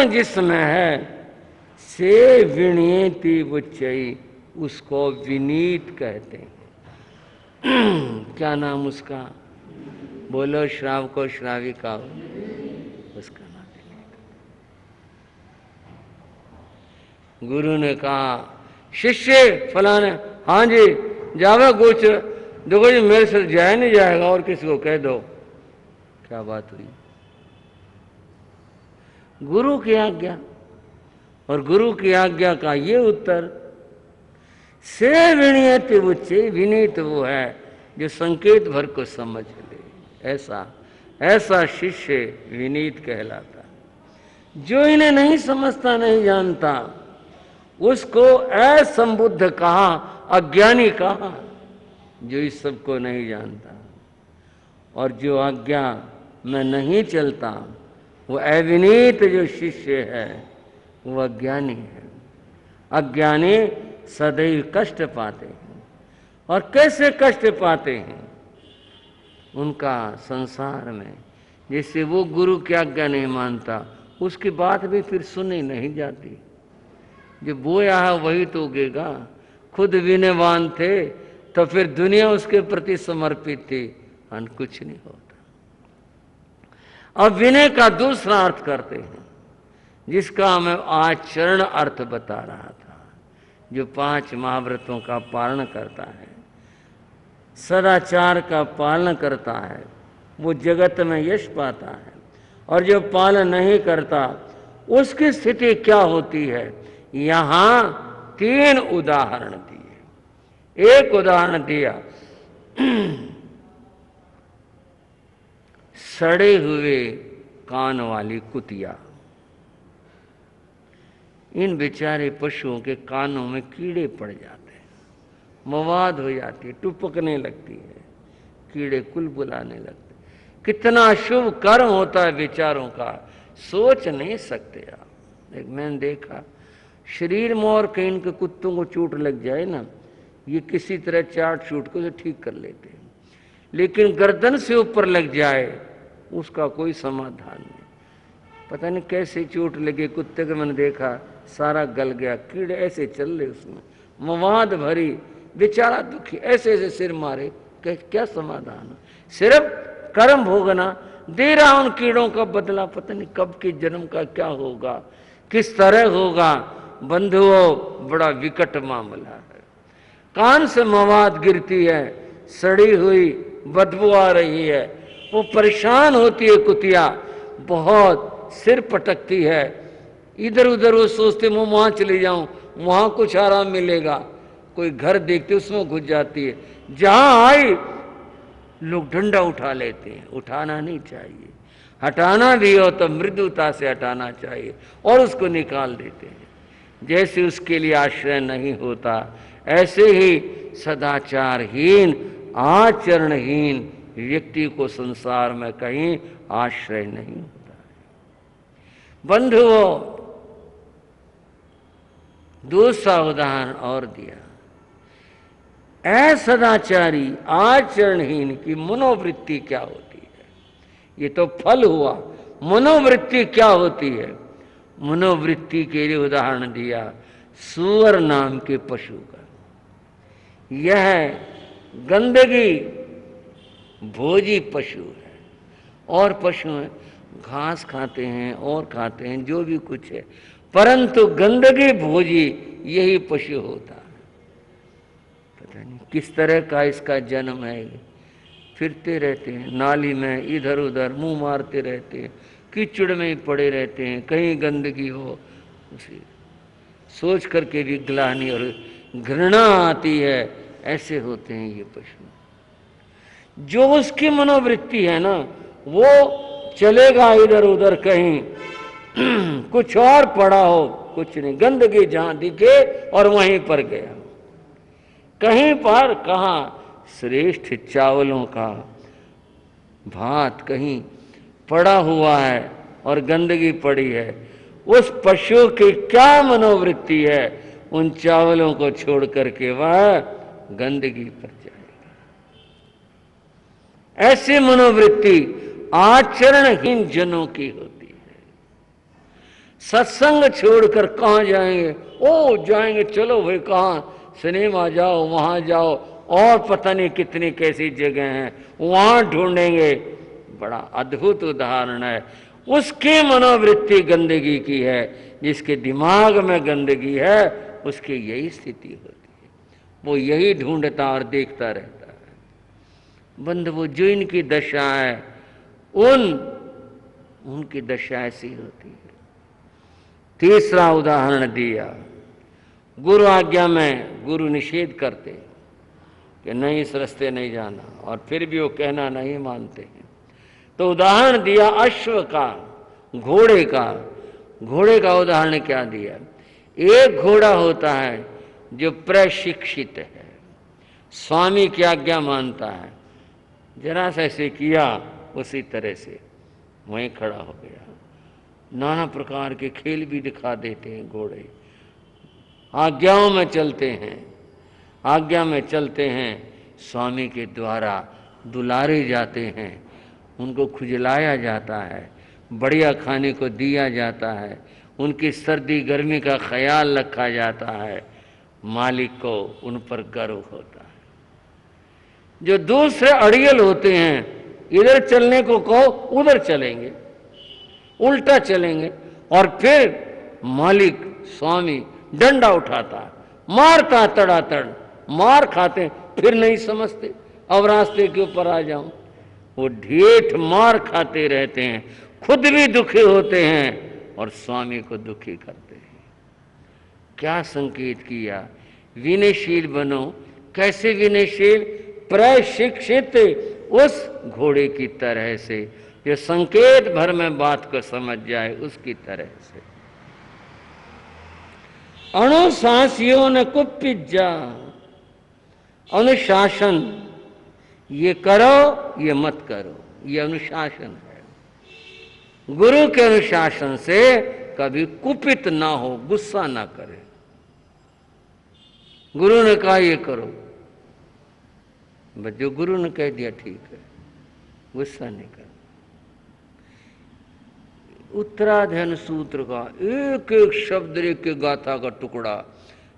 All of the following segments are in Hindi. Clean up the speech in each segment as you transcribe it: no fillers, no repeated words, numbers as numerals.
गुण जिसमें है से विनीति उच्चई, उसको विनीत कहते हैं। क्या नाम उसका? बोलो श्राव को श्राविका हो, उसका नाम विनीत। गुरु ने कहा शिष्य फलाने, हाँ जी जावे कुछ, देखो जी मेरे से जाया नहीं जाएगा और किसी को कह दो। क्या बात हुई? गुरु की आज्ञा, और गुरु की आज्ञा का ये उत्तर। से विनीत उच्चे, विनीत वो है जो संकेत भर को समझ ले, ऐसा ऐसा शिष्य विनीत कहलाता। जो इन्हें नहीं समझता, नहीं जानता, उसको असंबुद्ध कहा, अज्ञानी कहा, जो इस सब को नहीं जानता। और जो आज्ञा में नहीं चलता, वो अविनीत जो शिष्य है, वो अज्ञानी है। अज्ञानी सदैव कष्ट पाते हैं। और कैसे कष्ट पाते हैं? उनका संसार में, जैसे वो गुरु की आज्ञा नहीं मानता, उसकी बात भी फिर सुनी नहीं जाती। जो बोया है वही तो उगेगा। खुद विनयवान थे तो फिर दुनिया उसके प्रति समर्पित थी, और कुछ नहीं होता। अब विनय का दूसरा अर्थ करते हैं, जिसका मैं आचरण अर्थ बता रहा था। जो 5 महाव्रतों का पालन करता है, सदाचार का पालन करता है, वो जगत में यश पाता है। और जो पालन नहीं करता, उसकी स्थिति क्या होती है? यहां 3 उदाहरण दिए। एक उदाहरण दिया सड़े हुए कान वाली कुतिया। इन बेचारे पशुओं के कानों में कीड़े पड़ जाते हैं, मवाद हो जाती है, टुपकने लगती है, कीड़े कुलबुलाने लगते। कितना शुभ कर्म होता है बेचारों का, सोच नहीं सकते आप। एक मैंने देखा, शरीर में और कहीं इनके कुत्तों को चोट लग जाए ना, ये किसी तरह चाट चूट को तो ठीक कर लेते हैं, लेकिन गर्दन से ऊपर लग जाए उसका कोई समाधान नहीं। पता नहीं कैसे चोट लगे कुत्ते को, मैंने देखा सारा गल गया, कीड़े ऐसे चल रहे उसमें, मवाद भरी, बेचारा दुखी, ऐसे ऐसे सिर मारे। क्या समाधान? सिर्फ कर्म भोगना, दे रहा उन कीड़ों का बदला। पता नहीं कब के जन्म का क्या होगा, किस तरह होगा। बंधुओं, बड़ा विकट मामला है। कान से मवाद गिरती है, सड़ी हुई बदबू आ रही है, वो परेशान होती है कुतिया, बहुत सिर पटकती है, इधर उधर वो सोचते मैं वहां चले जाऊं, वहां कुछ आराम मिलेगा। कोई घर देखते उसमें घुस जाती है। जहां आई लोग डंडा उठा लेते हैं। उठाना नहीं चाहिए, हटाना भी हो तो मृदुता से हटाना चाहिए, और उसको निकाल देते हैं। जैसे उसके लिए आश्रय नहीं होता, ऐसे ही सदाचारहीन, आचरणहीन व्यक्ति को संसार में कहीं आश्रय नहीं होता है। बंधुओं, दूसरा उदाहरण और दिया। असदाचारी, आचरणहीन की मनोवृत्ति क्या होती है? ये तो फल हुआ, मनोवृत्ति क्या होती है? मनोवृत्ति के लिए उदाहरण दिया सूअर नाम के पशु का। यह गंदगी भोजी पशु है, और पशु हैं घास खाते हैं और खाते हैं जो भी कुछ है, परंतु गंदगी भोजी यही पशु होता है। पता नहीं किस तरह का इसका जन्म है। फिरते रहते हैं नाली में, इधर उधर मुंह मारते रहते हैं, कीचड़ में ही पड़े रहते हैं, कहीं गंदगी हो, उसे सोच करके भी ग्लानि और घृणा आती है। ऐसे होते हैं ये पशु। जो उसकी मनोवृत्ति है ना, वो चलेगा इधर उधर कहीं, कुछ और पड़ा हो, कुछ नहीं, गंदगी जहां दिखे और वहीं पर गया। कहीं पर कहा श्रेष्ठ चावलों का भात कहीं पड़ा हुआ है और गंदगी पड़ी है, उस पशु की क्या मनोवृत्ति है? उन चावलों को छोड़ करके वह गंदगी पर जाएगा। ऐसी मनोवृत्ति आचरणहीन जनों की होती है। सत्संग छोड़कर कहाँ जाएंगे? ओ जाएंगे, चलो भाई कहाँ, सिनेमा जाओ, वहां जाओ, और पता नहीं कितनी कैसी जगह हैं, वहां ढूंढेंगे। बड़ा अद्भुत उदाहरण है। उसकी मनोवृत्ति गंदगी की है, जिसके दिमाग में गंदगी है उसकी यही स्थिति होती है, वो यही ढूंढता और देखता रहता है। बंधुओं, जो इनकी दशा है उनकी दशा ऐसी होती है। तीसरा उदाहरण दिया, गुरु आज्ञा में गुरु निषेध करते कि नहीं, इस रास्ते नहीं जाना, और फिर भी वो कहना नहीं मानते हैं। तो उदाहरण दिया अश्व का, घोड़े का। घोड़े का उदाहरण क्या दिया? एक घोड़ा होता है जो प्रशिक्षित है, स्वामी की आज्ञा मानता है, जरा सा ऐसे किया उसी तरह से वहीं खड़ा हो गया। नाना प्रकार के खेल भी दिखा देते हैं घोड़े, आज्ञाओं में चलते हैं, आज्ञा में चलते हैं, स्वामी के द्वारा दुलारे जाते हैं, उनको खुजलाया जाता है, बढ़िया खाने को दिया जाता है, उनकी सर्दी गर्मी का ख्याल रखा जाता है, मालिक को उन पर गर्व होता है। जो दूसरे अड़ियल होते हैं, इधर चलने को कहो उधर चलेंगे, उल्टा चलेंगे, और फिर मालिक स्वामी डंडा उठाता है, मारता तड़ातड़, मार खाते, फिर नहीं समझते अब रास्ते के ऊपर आ जाऊं। वो ढेठ मार खाते रहते हैं, खुद भी दुखी होते हैं और स्वामी को दुखी करते हैं। क्या संकेत किया? विनयशील बनो। कैसे विनयशील? प्रशिक्षित उस घोड़े की तरह से जो संकेत भर में बात को समझ जाए, उसकी तरह से। अनुशासियों ने कुपिज्जा, अनुशासन, ये करो ये मत करो, ये अनुशासन है। गुरु के अनुशासन से कभी कुपित ना हो, गुस्सा ना करे। गुरु ने कहा ये करो, बस जो गुरु ने कह दिया ठीक है, गुस्सा नहीं करना। उत्तराध्ययन सूत्र का एक एक शब्द, एक एक गाथा का टुकड़ा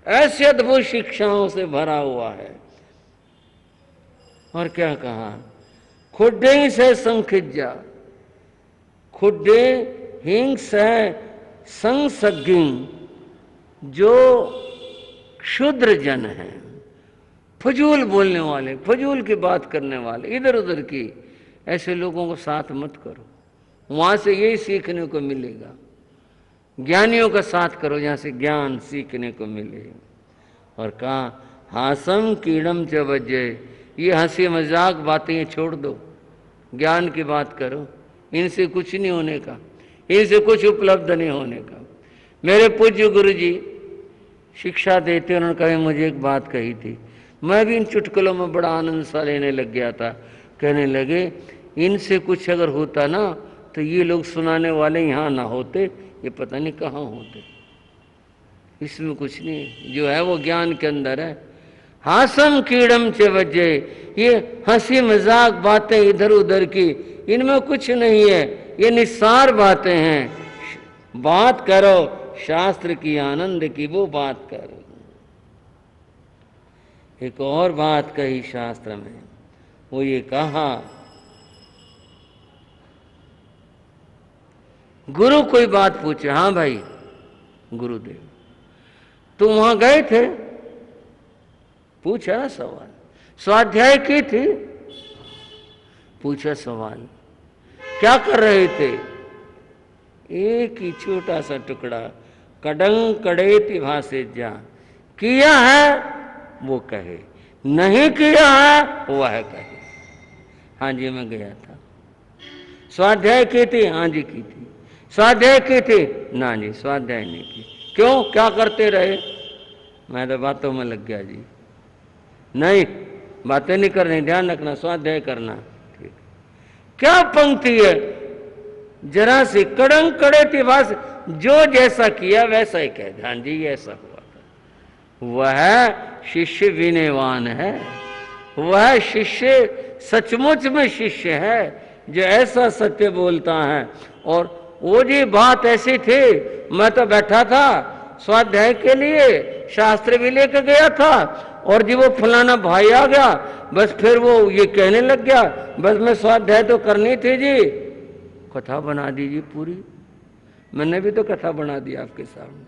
ऐसे अद्भुत शिक्षाओं से भरा हुआ है। और क्या कहा? खुड्डे से संखिज्जा, खुड्डे हिंग से संसज्ञ, जो क्षुद्र जन है, फजूल बोलने वाले, फजूल की बात करने वाले, इधर उधर की, ऐसे लोगों को साथ मत करो। वहां से यही सीखने को मिलेगा। ज्ञानियों का साथ करो, जहां से ज्ञान सीखने को मिलेगा। और कहा हासम कीड़म च वजय, ये हंसी मजाक बातें छोड़ दो, ज्ञान की बात करो। इनसे कुछ नहीं होने का, इनसे कुछ उपलब्ध नहीं होने का। मेरे पूज्य गुरु जी शिक्षा देते, उन्होंने कभी मुझे एक बात कही थी, मैं भी इन चुटकुलों में बड़ा आनंद सा लेने लग गया था। कहने लगे इनसे कुछ अगर होता ना तो ये लोग सुनाने वाले यहाँ ना होते, ये पता नहीं कहाँ होते। इसमें कुछ नहीं, जो है वो ज्ञान के अंदर है। हासम कीड़म च वजय, ये हंसी मजाक बातें इधर उधर की, इनमें कुछ नहीं है, ये निस्सार बातें हैं। बात करो शास्त्र की, आनंद की, वो बात करो। एक और बात कही शास्त्र में, वो ये कहा, गुरु कोई बात पूछे, हाँ भाई गुरुदेव तुम वहां गए थे, पूछा ना सवाल, स्वाध्याय की थी, पूछा सवाल, क्या कर रहे थे? एक ही छोटा सा टुकड़ा, कड़ंग कड़ेति भाषे जा, किया है वो कहे, नहीं किया है वह कहे। हाँ जी मैं गया था। स्वाध्याय की थी? हाँ जी की थी। स्वाध्याय की थी? ना जी स्वाध्याय नहीं की। क्यों, क्या करते रहे? मैं तो बातों में लग गया जी। नहीं बातें नहीं करनी, ध्यान रखना, स्वाध्याय करना। ठीक, क्या पंक्ति है, जरा सी कड़ंग कड़े थी भाषा, जो जैसा किया वैसा ही कह, ध्यान जी ऐसा हुआ था। वह शिष्य विनयवान है, वह शिष्य सचमुच में शिष्य है, जो ऐसा सत्य बोलता है और वो जी बात ऐसी थी, मैं तो बैठा था स्वाध्याय के लिए, शास्त्र भी लेकर गया था, और जी वो फलाना भाई आ गया, बस फिर वो ये कहने लग गया, बस मैं स्वाध्याय तो करनी थी जी। कथा बना दीजिए पूरी। मैंने भी तो कथा बना दी आपके सामने।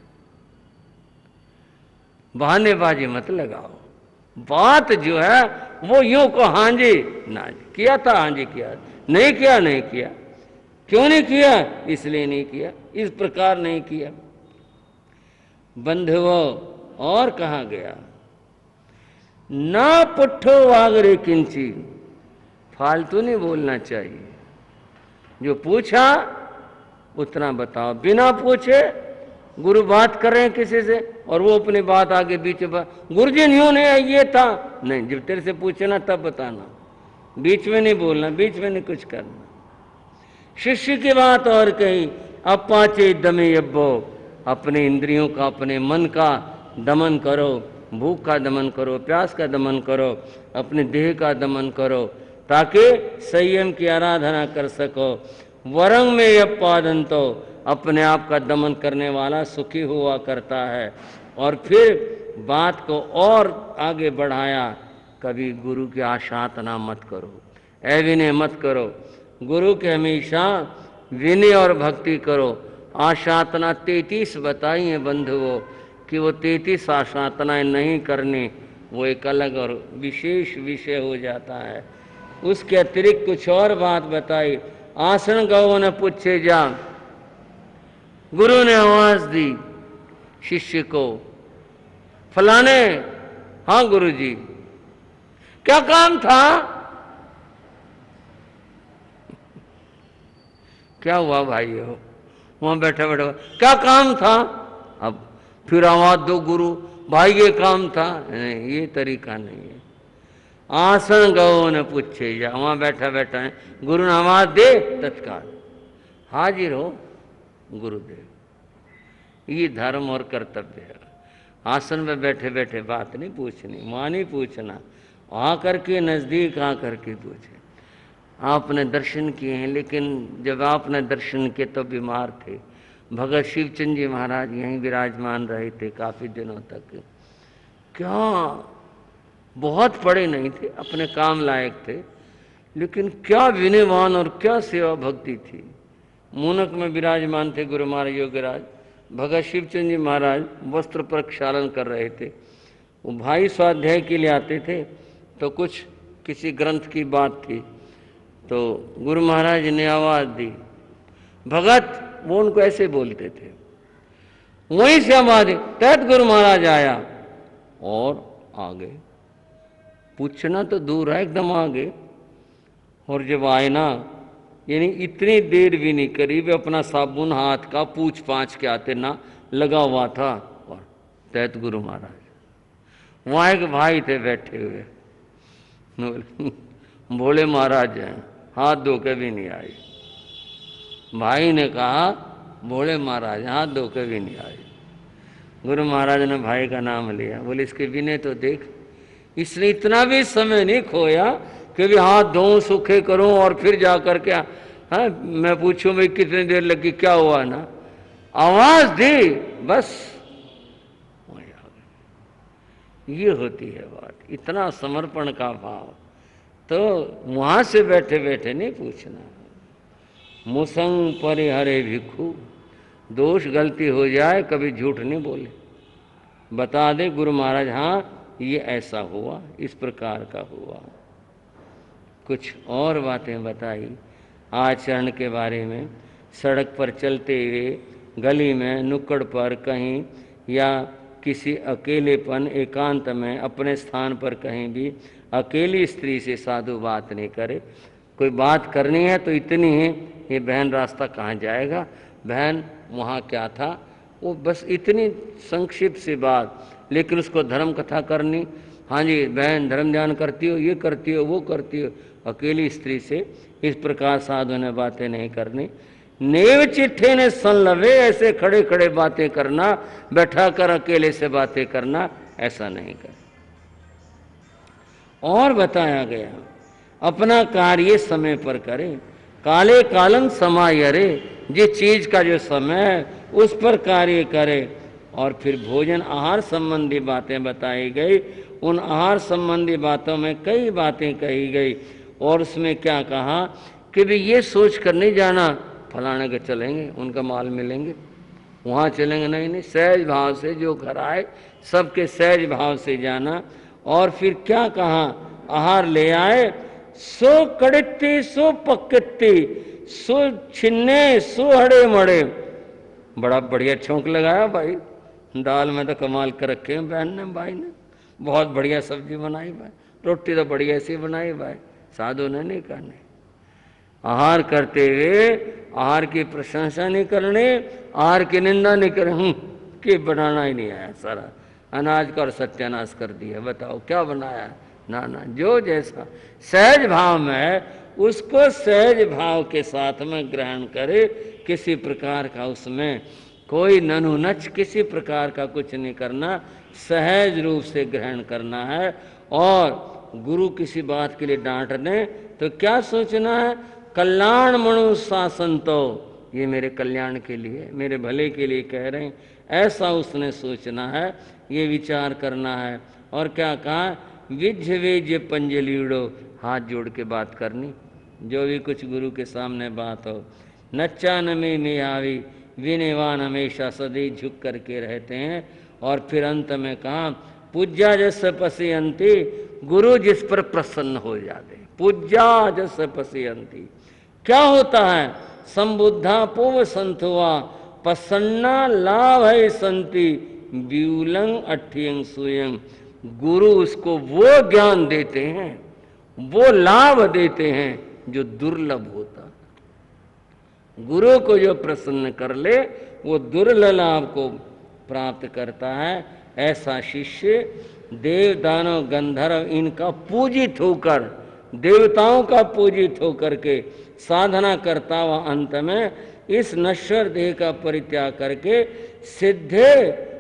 बहानेबाजी मत लगाओ। बात जो है वो यूं को हाँ जी ना जी, किया था हाँ जी किया, नहीं किया नहीं किया। क्यों नहीं किया? इसलिए नहीं किया, इस प्रकार नहीं किया। बंधुओं और कहा गया, ना पुट्ठो वागरे किंची, फालतू नहीं बोलना चाहिए। जो पूछा उतना बताओ, बिना पूछे। गुरु बात कर रहे हैं किसी से और वो अपनी बात आगे बीच में, गुरुजी यूं नहीं ये था, नहीं, जब तेरे से पूछे ना तब बताना, बीच में नहीं बोलना, बीच में नहीं कुछ करना। शिष्य की बात और कही, अपाचे दमे यब्बो, अपने इंद्रियों का, अपने मन का दमन करो, भूख का दमन करो, प्यास का दमन करो, अपने देह का दमन करो, ताकि संयम की आराधना कर सको। वरंग में यपादन, तो अपने आप का दमन करने वाला सुखी हुआ करता है। और फिर बात को और आगे बढ़ाया, कभी गुरु की आशातना मत करो, अविनय मत करो, गुरु के हमेशा विनय और भक्ति करो। आशातना 33 बताई हैं बंधुओं, कि वो 33 आशातनाएं नहीं करनी, वो एक अलग और विशेष विषय हो जाता है। उसके अतिरिक्त कुछ और बात बताई। आसन गौ ने पूछे जा, गुरु ने आवाज दी शिष्य को, फलाने, हाँ गुरु जी, क्या काम था? क्या हुआ भाई हो? वहां बैठा बैठा, क्या काम था? अब फिर आवाज दो गुरु, भाई ये काम था। नहीं, ये तरीका नहीं है। आसन गौ ने पूछे जा, वहां बैठा बैठा है, गुरु ने आवाज दे, तत्काल हाजिर हो गुरुदेव। ये धर्म और कर्तव्य है। आसन में बैठे बैठे बात नहीं पूछनी, वहां नहीं पूछना, आकर के नजदीक आकर के पूछे। आपने दर्शन किए हैं, लेकिन जब आपने दर्शन किए तो बीमार थे। भगत शिवचंद जी महाराज यहीं विराजमान रहे थे काफी दिनों तक। क्या बहुत पढ़े नहीं थे, अपने काम लायक थे, लेकिन क्या विनयवान और क्या सेवा भक्ति थी। मूनक में विराजमान थे गुरु महाराज योगीराज। भगत शिवचंद जी महाराज वस्त्र प्रक्षालन कर रहे थे। वो भाई स्वाध्याय के लिए आते थे, तो कुछ किसी ग्रंथ की बात थी, तो गुरु महाराज ने आवाज दी, भगत, वो उनको ऐसे बोलते थे। वहीं से आवाज दी, तैत गुरु महाराज आया और आ गए। पूछना तो दूर है, एकदम आ गए। और जब आए ना, यानी इतनी देर भी नहीं करी, वे अपना साबुन हाथ का पूछ पाछ के आते ना लगा हुआ था। और तैत गुरु महाराज, वहां एक भाई थे बैठे हुए, भोले महाराज हैं, हाथ धो के भी नहीं आए। भाई ने कहा, भोले महाराज हाथ धो के भी नहीं आए। गुरु महाराज ने भाई का नाम लिया, बोले इसके विनय तो देख। इसने इतना भी समय नहीं खोया कि भी हाथ धोऊं, सूखे करूं और फिर जा कर के हाँ मैं पूछूं भाई कितनी देर लगी, क्या हुआ ना, आवाज दी, बस ये होती है बात, इतना समर्पण का भाव। तो वहां से बैठे बैठे नहीं पूछना। मुसंग परिहरे भिक्षु, दोष गलती हो जाए कभी झूठ नहीं बोले, बता दे गुरु महाराज हाँ ये ऐसा हुआ, इस प्रकार का हुआ। कुछ और बातें बताई आचरण के बारे में। सड़क पर चलते हुए, गली में, नुक्कड़ पर कहीं, या किसी अकेलेपन एकांत में अपने स्थान पर कहीं भी अकेली स्त्री से साधु बात नहीं करे। कोई बात करनी है तो इतनी ही, ये बहन रास्ता कहाँ जाएगा, बहन वहाँ क्या था, वो बस इतनी संक्षिप्त सी बात। लेकिन उसको धर्म कथा करनी, हाँ जी बहन धर्म ध्यान करती हो, ये करती हो, वो करती हो, अकेली स्त्री से इस प्रकार साधु ने बातें नहीं करनी। नेव चिट्ठे ने सन लवे, ऐसे खड़े खड़े बातें करना, बैठा कर अकेले से बातें करना, ऐसा नहीं कर। और बताया गया अपना कार्य समय पर करें। काले कालन समायरे, जिस चीज का जो समय है उस पर कार्य करे। और फिर भोजन आहार संबंधी बातें बताई गई। उन आहार संबंधी बातों में कई बातें कही गई और उसमें क्या कहा कि भी ये सोच कर नहीं जाना फलाने के चलेंगे उनका माल मिलेंगे, वहाँ चलेंगे, नहीं नहीं, सहज भाव से जो घर आए सबके सहज भाव से जाना। और फिर क्या कहा, आहार ले आए, सो कड़ित्ती सो पक्कित्ती सो छिन्ने सो हड़े मड़े। बड़ा बढ़िया छौंक लगाया भाई, दाल में तो कमाल कर रखे हैं बहन ने, भाई ने बहुत बढ़िया सब्जी बनाई भाई, रोटी तो बढ़िया सी बनाई भाई, साधु ने नहीं करने। आहार करते हुए आहार की प्रशंसा नहीं करने, आहार की निंदा नहीं करने, कि बनाना ही नहीं आया, सारा अनाज का और सत्यानाश कर दिया, बताओ क्या बनाया। ना ना, जो जैसा सहज भाव में है उसको सहज भाव के साथ में ग्रहण करे, किसी प्रकार का उसमें कोई ननुनच किसी प्रकार का कुछ नहीं करना, सहज रूप से ग्रहण करना है। और गुरु किसी बात के लिए डांट दें तो क्या सोचना है, कल्याण मनु शासन, तो ये मेरे कल्याण के लिए मेरे भले के लिए कह रहे हैं, ऐसा उसने सोचना है, ये विचार करना है। और क्या कहा, विझ वेज पंजलीड़ो, हाथ जोड़ के बात करनी, जो भी कुछ गुरु के सामने बात हो। नच्चा नमे में आवी, विनयवान हमेशा सदैव झुक करके रहते हैं। और फिर अंत में कहा, पूज्या जस पश्यन्ति, गुरु जिस पर प्रसन्न हो जाते, पूज्या जस पश्यन्ति, क्या होता है, संबुद्धा पूर्व संतुआ प्रसन्ना लाभ है संति, व्यूलंग अठ्यंग सुयंग। गुरु उसको वो ज्ञान देते हैं, वो लाभ देते हैं जो दुर्लभ होता है। गुरु को जो प्रसन्न कर ले वो दुर्लभ लाभ को प्राप्त करता है। ऐसा शिष्य देव दानव गंधर्व इनका पूजित होकर, देवताओं का पूजित होकर के साधना करता हुआ अंत में इस नश्वर देह का परित्याग करके सिद्धे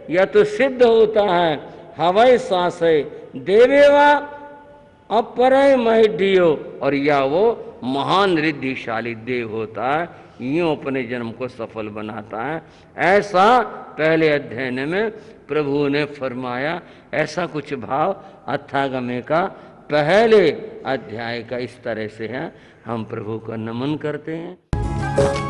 या तो सिद्ध होता है, हवै सासे देवेवा अपरय महिडियो, और या वो महान रिद्धिशाली देव होता है, यूं अपने जन्म को सफल बनाता है। ऐसा पहले अध्ययन में प्रभु ने फरमाया। ऐसा कुछ भाव अथागमे का पहले अध्याय का इस तरह से है। हम प्रभु को नमन करते हैं।